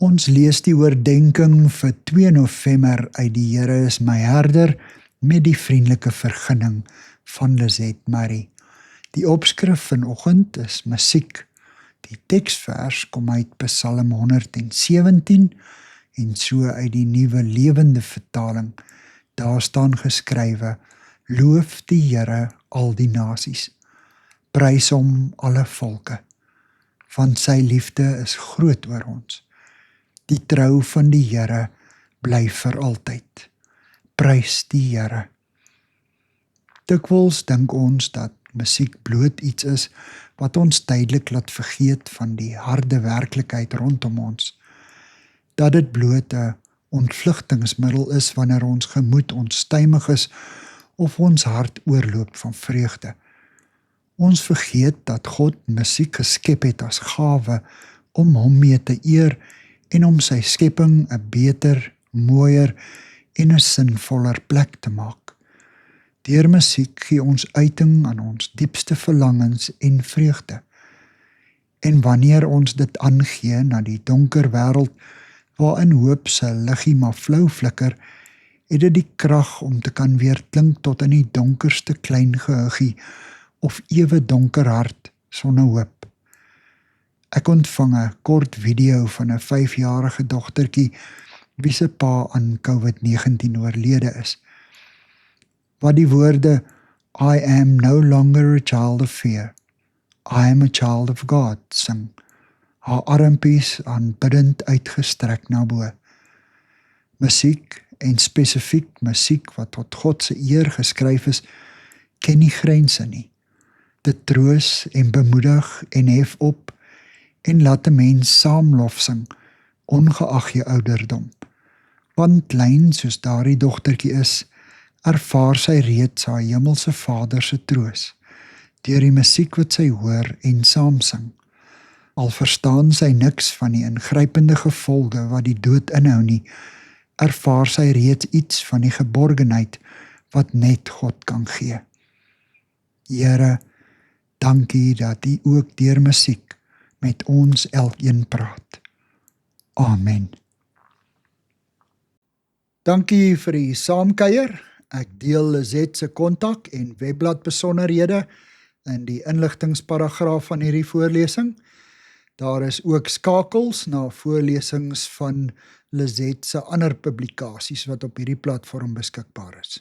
Ons lees die oordenking vir 2 November uit die Here is my herder met die vriendelike vergunning van Lizet Marie. Die opskrif vanoggend is musiek. Die teksvers kom uit Psalm 117 en so uit die Nuwe Lewende Vertaling. Daar staan geskrywe: Loof die Here al die nasies, prys hom alle volke, want sy liefde is groot oor ons. Die trou van die Here bly vir altyd. Prys die Here. Dikwels dink ons dat musiek bloot iets is wat ons tydelik laat vergeet van die harde werklikheid rondom ons. Dat dit bloot 'n ontvlugtingsmiddel is wanneer ons gemoed onstuimig is of ons hart oorloop van vreugde. Ons vergeet dat God musiek geskep het as gawe om hom mee te eer en om sy skepping 'n beter, mooier en 'n sinvoller plek te maak. Deur musiek gee ons uiting aan ons diepste verlangens en vreugde. En wanneer ons dit aangee na die donker wêreld waarin hoop se liggie maar flou flikker, het dit die krag om te kan weerklink tot in die donkerste klein gehuggie of ewe donker hart sonder hoop. Ek ontvang 'n kort video van 'n 5-jarige dogtertjie wie se pa aan COVID-19 oorlede is, wat die woorde I am no longer a child of fear, I am a child of God sing, haar armpies aanbiddend uitgestrek na bo. Musiek en spesifiek musiek wat tot God se eer geskryf is, ken nie grense nie. Dit troos en bemoedig en hef op en laat 'n mens saam lof sing, ongeag jou ouderdom. Want klein soos daardie dogtertjie is, ervaar sy reeds haar hemelse Vader se troos, deur die musiek wat sy hoor en saam sing. Al verstaan sy niks van die ingrypende gevolge wat die dood inhou nie, ervaar sy reeds iets van die geborgenheid wat net God kan gee. Here, dankie dat U ook deur musiek met ons elkeen praat. Amen. Dankie vir die saamkuier. Ek deel Lizet se kontak en webblad besonderhede in die inligtingsparagraaf van hierdie voorlesing. Daar is ook skakels na voorlesings van Lizet se ander publikasies wat op hierdie platform beskikbaar is.